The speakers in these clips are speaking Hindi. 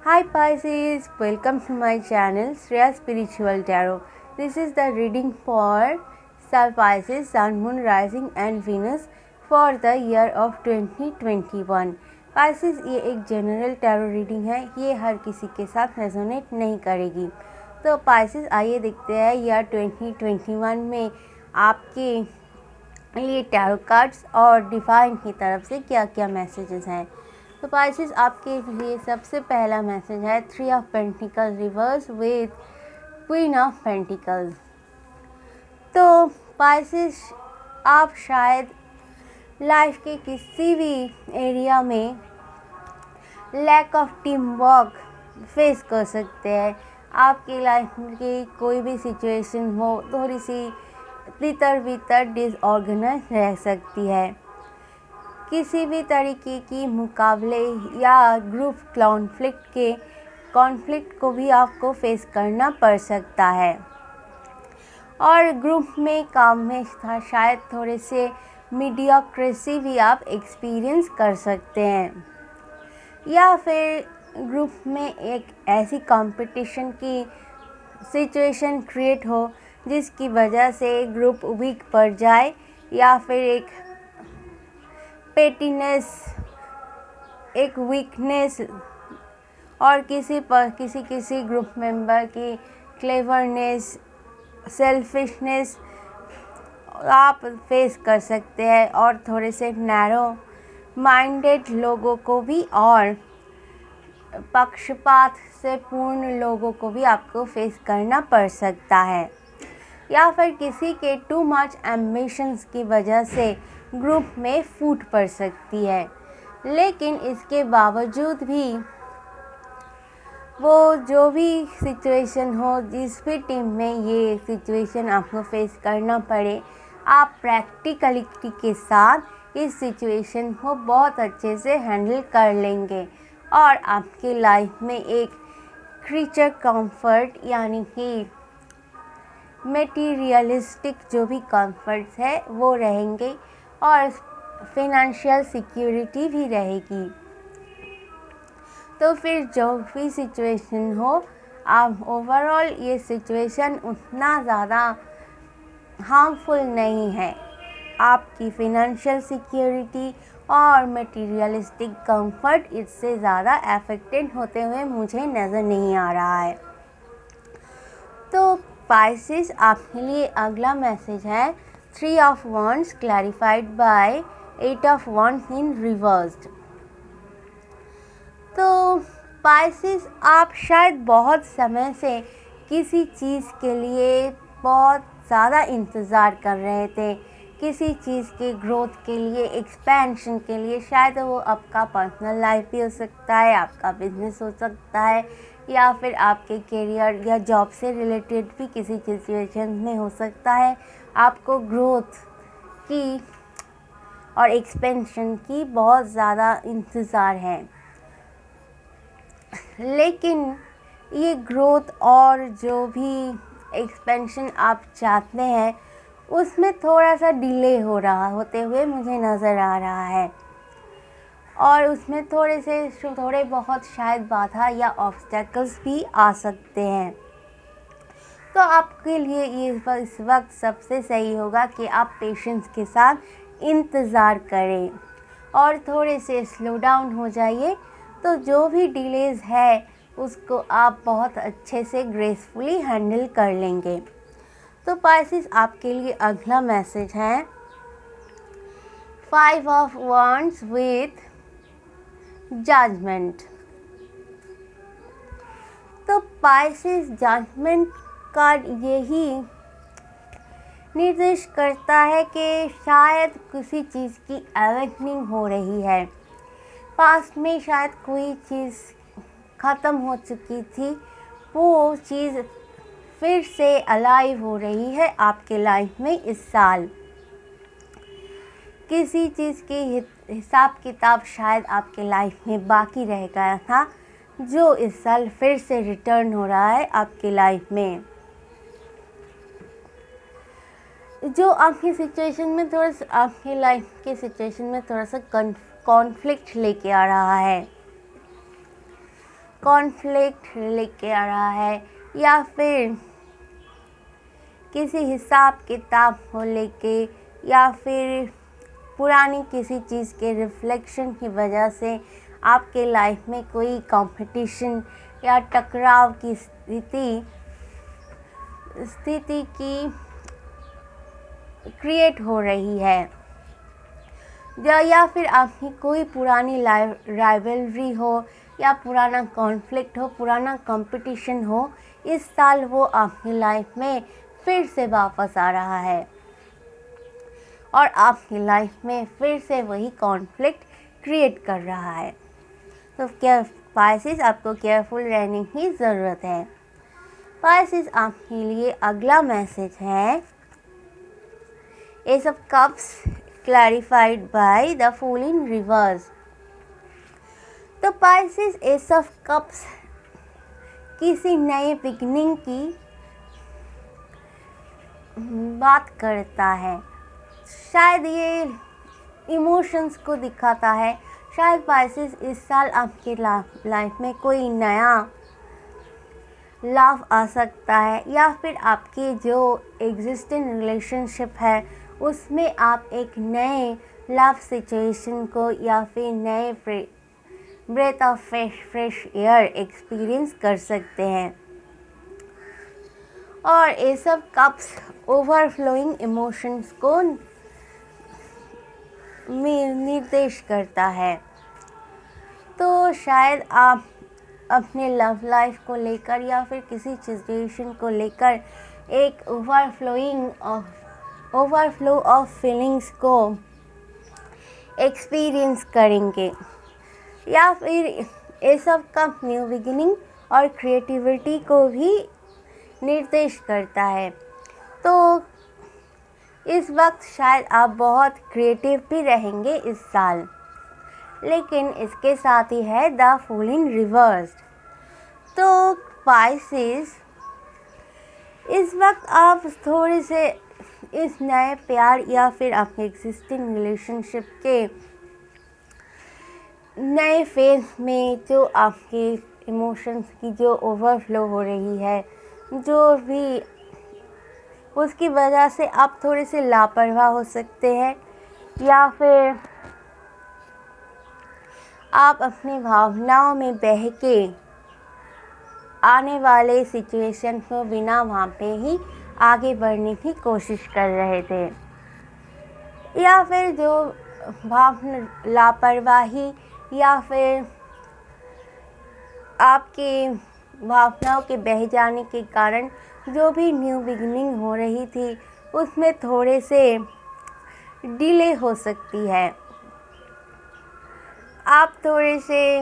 Hi Pisces, welcome to my channel Shreya Spiritual Tarot. This is the reading for Pisces, Sun, Moon, Rising and Venus for the year of 2021. Pisces ये एक जनरल टैरो रीडिंग है, ये हर किसी के साथ रेजोनेट नहीं करेगी। तो Pisces आइए देखते हैं ईयर 2021 में आपके लिए टैरो कार्ड्स और डिवाइन की तरफ से क्या क्या मैसेजेस हैं। तो पाइसेस आपके लिए सबसे पहला मैसेज है 3 of pentacles reverse with queen of pentacles. तो पाइसेस आप शायद लाइफ के किसी भी एरिया में lack of team work face कर सकते हैं। आपकी लाइफ की कोई भी सिचुएशन हो थोड़ी सी तितर बितर डिसऑर्गेनाइज रह सकती है। किसी भी तरीके की मुकाबले या ग्रुप कॉन्फ्लिक्ट को भी आपको फेस करना पड़ सकता है और ग्रुप में काम में शायद थोड़े से मीडियोक्रेसी भी आप एक्सपीरियंस कर सकते हैं या फिर ग्रुप में एक ऐसी कंपटीशन की सिचुएशन क्रिएट हो जिसकी वजह से ग्रुप वीक पड़ जाए या फिर एक पेटीनेस, एक वीकनेस और किसी ग्रुप मेंबर की क्लेवरनेस, सेल्फिशनेस आप फेस कर सकते हैं और थोड़े से नैरो माइंडेड लोगों को भी और पक्षपात से पूर्ण लोगों को भी आपको फेस करना पड़ सकता है या फिर किसी के टू मच एम्बिशंस की वजह से ग्रुप में फूट पड़ सकती है। लेकिन इसके बावजूद भी वो जो भी सिचुएशन हो, जिस भी टीम में ये सिचुएशन आपको फेस करना पड़े, आप प्रैक्टिकलिटी के साथ इस सिचुएशन को बहुत अच्छे से हैंडल कर लेंगे और आपके लाइफ में एक क्रीचर कंफर्ट यानी कि मटेरियलिस्टिक जो भी कंफर्ट्स है वो रहेंगे और फिनेंशियल सिक्योरिटी भी रहेगी। तो फिर जो भी सिचुएशन हो, आप ओवरऑल ये सिचुएशन उतना ज़्यादा हार्मफुल नहीं है। आपकी फिनेंशियल सिक्योरिटी और मटेरियलिस्टिक कंफर्ट इससे ज़्यादा अफेक्टेड होते हुए मुझे नज़र नहीं आ रहा है। तो पाइसेस आपके लिए अगला मैसेज है 3 of Wands clarified by 8 of Wands in reversed। तो पाइसेस आप शायद बहुत समय से किसी चीज़ के लिए बहुत ज़्यादा इंतज़ार कर रहे थे, किसी चीज़ के ग्रोथ के लिए, एक्सपेंशन के लिए। शायद वो आपका पर्सनल लाइफ भी हो सकता है, आपका बिजनेस हो सकता है या फिर आपके करियर या जॉब से रिलेटेड भी किसी सिचुएशन में हो सकता है। आपको ग्रोथ की और एक्सपेंशन की बहुत ज़्यादा इंतज़ार है, लेकिन ये ग्रोथ और जो भी एक्सपेंशन आप चाहते हैं उसमें थोड़ा सा डिले होते हुए मुझे नज़र आ रहा है और उसमें थोड़े बहुत शायद बाधा या ऑब्स्टेकल्स भी आ सकते हैं। तो आपके लिए ये इस वक्त सबसे सही होगा कि आप पेशेंस के साथ इंतज़ार करें और थोड़े से स्लो डाउन हो जाइए। तो जो भी डिलेज़ है उसको आप बहुत अच्छे से ग्रेसफुली हैंडल कर लेंगे। तो पाइसेस आपके लिए अगला मैसेज है 5 of Wands with जजमेंट। तो पाइसेस जजमेंट कार्ड यही निर्देश करता है कि शायद किसी चीज़ की अवेकनिंग हो रही है। पास्ट में शायद कोई चीज़ ख़त्म हो चुकी थी, वो चीज़ फिर से अलाइव हो रही है आपके लाइफ में इस साल। किसी चीज़ की हिसाब किताब शायद आपके लाइफ में बाकी रह गया था, जो इस साल फिर से रिटर्न हो रहा है आपके लाइफ में। जो आपकी सिचुएशन में आपकी लाइफ के सिचुएशन में थोड़ा सा कॉन्फ्लिक्ट लेके आ रहा है। कॉन्फ्लिक्ट लेके आ रहा है, या फिर किसी हिसाब किताब को लेके, या फिर पुरानी किसी चीज़ के रिफ्लेक्शन की वजह से आपके लाइफ में कोई कंपटीशन या टकराव की स्थिति की क्रिएट हो रही है, या फिर आपकी कोई पुरानी राइवलरी हो, या पुराना कॉन्फ्लिक्ट हो, पुराना कंपटीशन हो, इस साल वो आपकी लाइफ में फिर से वापस आ रहा है और आपकी लाइफ में फिर से वही कॉन्फ्लिक्ट क्रिएट कर रहा है। तो पाइसेस, आपको केयरफुल रहने की ज़रूरत है। पाइसेस, आपके लिए अगला मैसेज है ace of cups clarified by the fool in reverse. तो पाइसेस, एस ऑफ कप्स किसी नए बिगिनिंग की बात करता है। शायद ये इमोशंस को दिखाता है। शायद पाइसेस, इस साल आपके लाइफ में कोई नया लव आ सकता है, या फिर आपकी जो एग्जिस्टिंग रिलेशनशिप है उसमें आप एक नए लव सिचुएशन को, या फिर नए breath of fresh air experience कर सकते हैं। और ये सब कप्स ओवरफ्लोइंग इमोशंस को निर्देश करता है। तो शायद आप अपने लव लाइफ को लेकर, या फिर किसी सिचुएशन को लेकर एक ओवरफ्लो ऑफ फीलिंग्स को एक्सपीरियंस करेंगे, या फिर ये सब का न्यू बिगिनिंग और क्रिएटिविटी को भी निर्देश करता है। तो इस वक्त शायद आप बहुत क्रिएटिव भी रहेंगे इस साल, लेकिन इसके साथ ही है द फूल इन रिवर्स्ड। तो पाइसेस, इस वक्त आप थोड़े से इस नए प्यार या फिर आपके एग्जिस्टिंग रिलेशनशिप के नए फेज में जो आपके इमोशंस की जो ओवरफ्लो हो रही है, जो भी उसकी वजह से आप थोड़े से लापरवाह हो सकते हैं, या फिर आप अपनी भावनाओं में बह के आने वाले सिचुएशन को बिना वहाँ पे ही आगे बढ़ने की कोशिश कर रहे थे, या फिर जो लापरवाही या फिर आपकी भावनाओं के बह जाने के कारण जो भी न्यू बिगिनिंग हो रही थी उसमें थोड़े से डिले हो सकती है। आप थोड़े से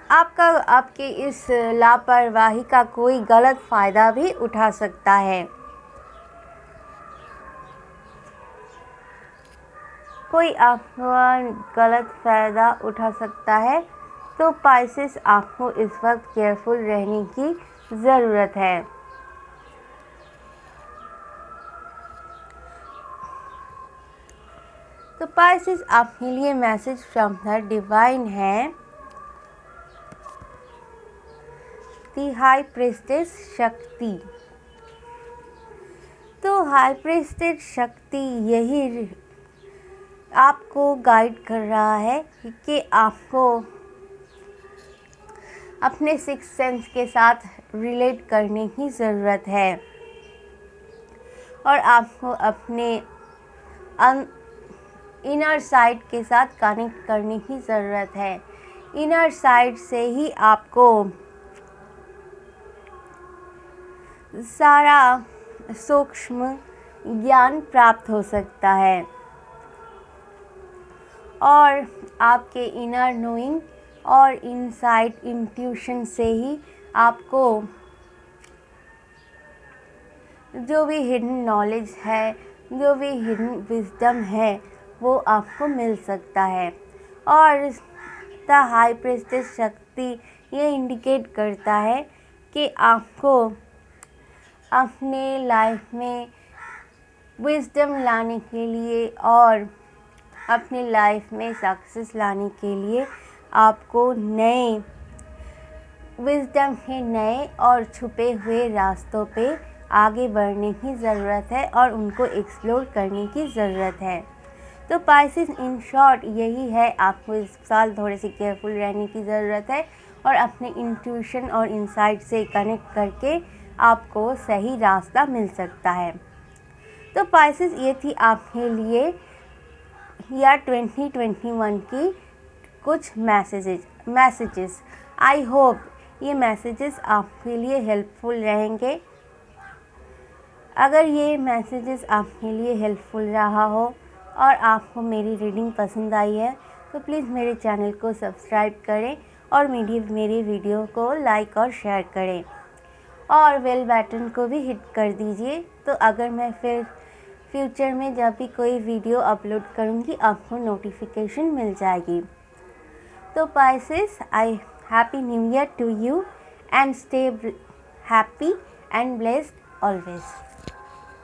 आपके इस लापरवाही का कोई गलत फ़ायदा भी उठा सकता है। कोई आपका गलत फ़ायदा उठा सकता है। तो पाइसेस, आपको इस वक्त केयरफुल रहने की ज़रूरत है। तो पाइसेस, आपके लिए मैसेज फ्रॉम द डिवाइन है द हाई प्रीस्टेस शक्ति। तो हाई प्रीस्टेस शक्ति यही आपको गाइड कर रहा है कि आपको अपने सिक्स सेंस के साथ रिलेट करने की ज़रूरत है, और आपको अपने इनर साइड के साथ कनेक्ट करने की ज़रूरत है। इनर साइड से ही आपको सारा सूक्ष्म ज्ञान प्राप्त हो सकता है, और आपके इनर नोइंग और इनसाइड इंट्यूशन से ही आपको जो भी हिडन नॉलेज है, जो भी हिडन विजडम है, वो आपको मिल सकता है। और द हाई प्रीस्टेस शक्ति ये इंडिकेट करता है कि आपको अपने लाइफ में विजडम लाने के लिए और अपनी लाइफ में सक्सेस लाने के लिए आपको नए विजडम के नए और छुपे हुए रास्तों पे आगे बढ़ने की ज़रूरत है और उनको एक्सप्लोर करने की ज़रूरत है। तो पाइसेस इन शॉर्ट यही है, आपको इस साल थोड़े से केयरफुल रहने की ज़रूरत है और अपने इंट्यूशन और इंसाइट से कनेक्ट करके आपको सही रास्ता मिल सकता है। तो पाइसेस ये थी आपके लिए ईयर 2021 की कुछ मैसेजेस। आई होप ये मैसेजेस आपके लिए हेल्पफुल रहेंगे। अगर ये मैसेजेस आपके लिए हेल्पफुल रहा हो और आपको मेरी रीडिंग पसंद आई है तो प्लीज़ मेरे चैनल को सब्सक्राइब करें और मेरी वीडियो को लाइक और शेयर करें और बेल बटन को भी हिट कर दीजिए। तो अगर मैं फिर फ्यूचर में जब भी कोई वीडियो अपलोड करूँगी आपको नोटिफिकेशन मिल जाएगी। तो Pisces, I happy new year to you and stay happy and blessed always।